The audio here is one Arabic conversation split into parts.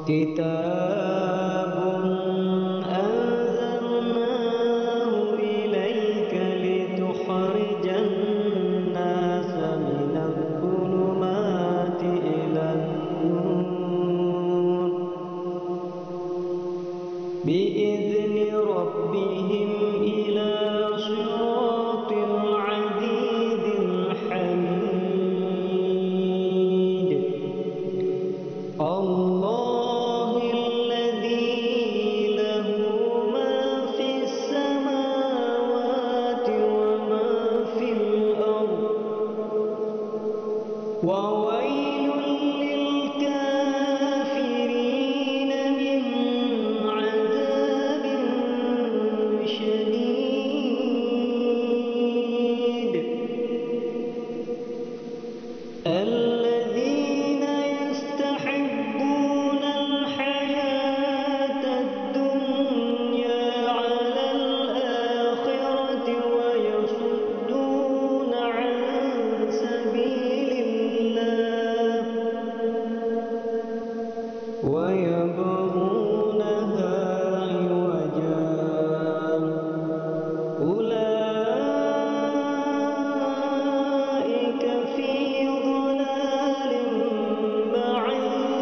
كتاب أنزلناه إليك لتخرج الناس من الظلمات إلى النور بإذن ربهم إلى صراط العزيز الحميد. الله الذي له ما في السماوات وما في الأرض وويل للكافرين من عذاب شديد. الذين يستحبون الحياة الدنيا على الآخرة ويصدون عن سبيل الله ويبغونها عوجا أولئك في ضلال بعيد.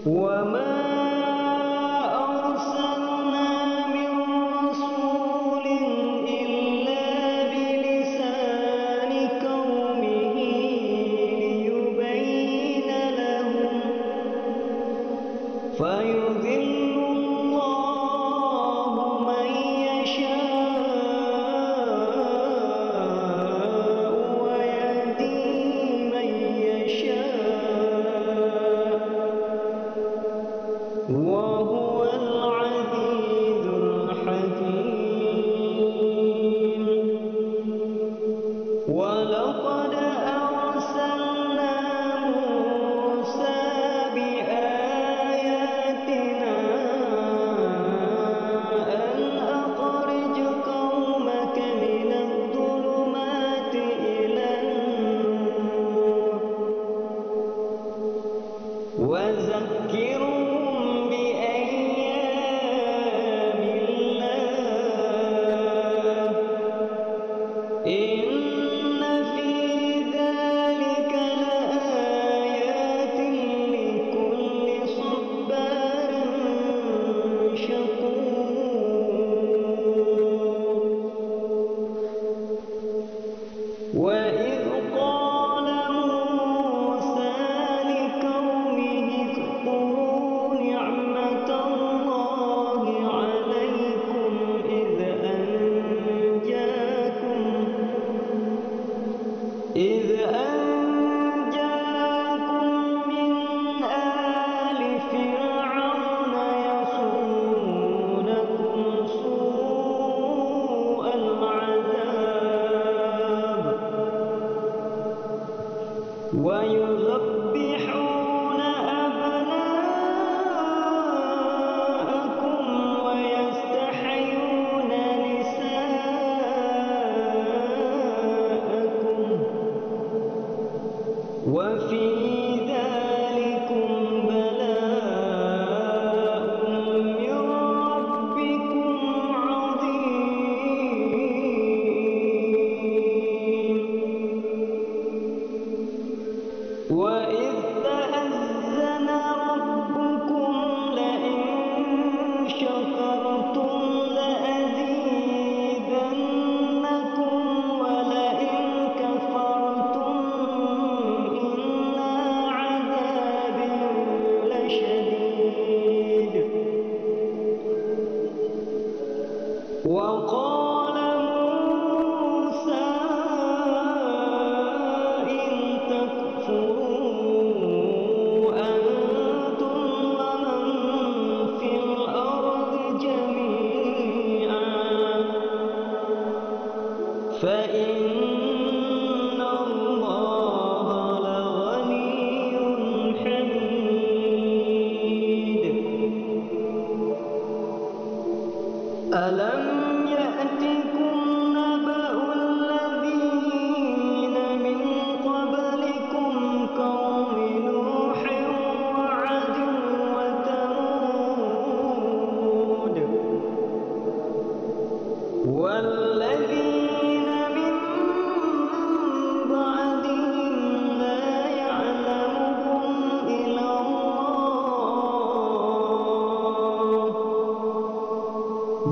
وما أرسلنا من رسول إلا بلسان قومه ليبين لهم فيضل الله من يشاء ويهدي من يشاء وهو العزيز الحكيم. ولقد أرسلنا موسى بآياتنا أن أخرج قومك من الظلمات إلى النور وذكرهم بأيام الله إن في ذلك لآيات لكل صبار شكور. وإذ قال موسى لقومه اذكروا نعمة الله عليكم إذ أنجاكم من آل فرعون يسومونكم سوء العذاب ويذبحون أبناءكم ويستحيون نساءكم وفي ذلكم بلاء من ربكم عظيم. وإذ تأذن ربكم لئن شكرتم لأزيدنكم ولئن كفرتم إن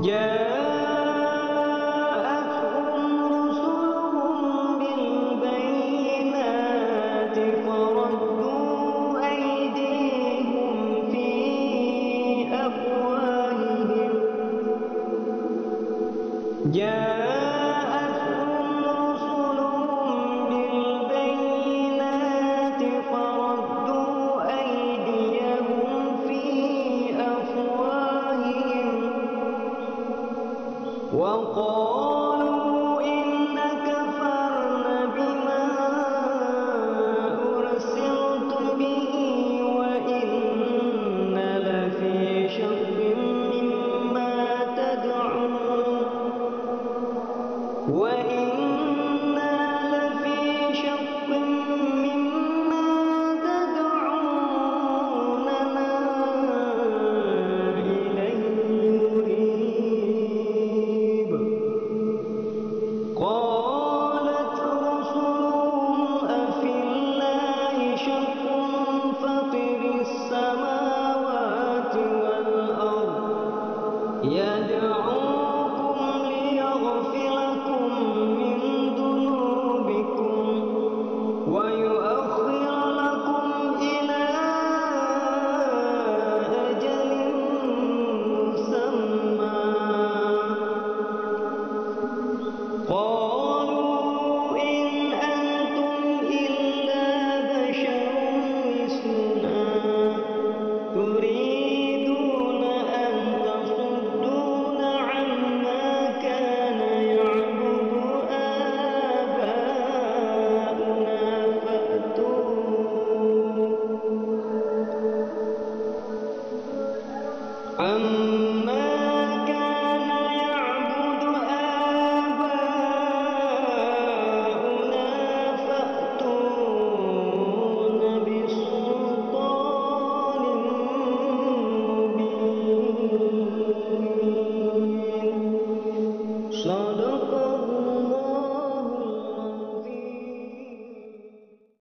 جاء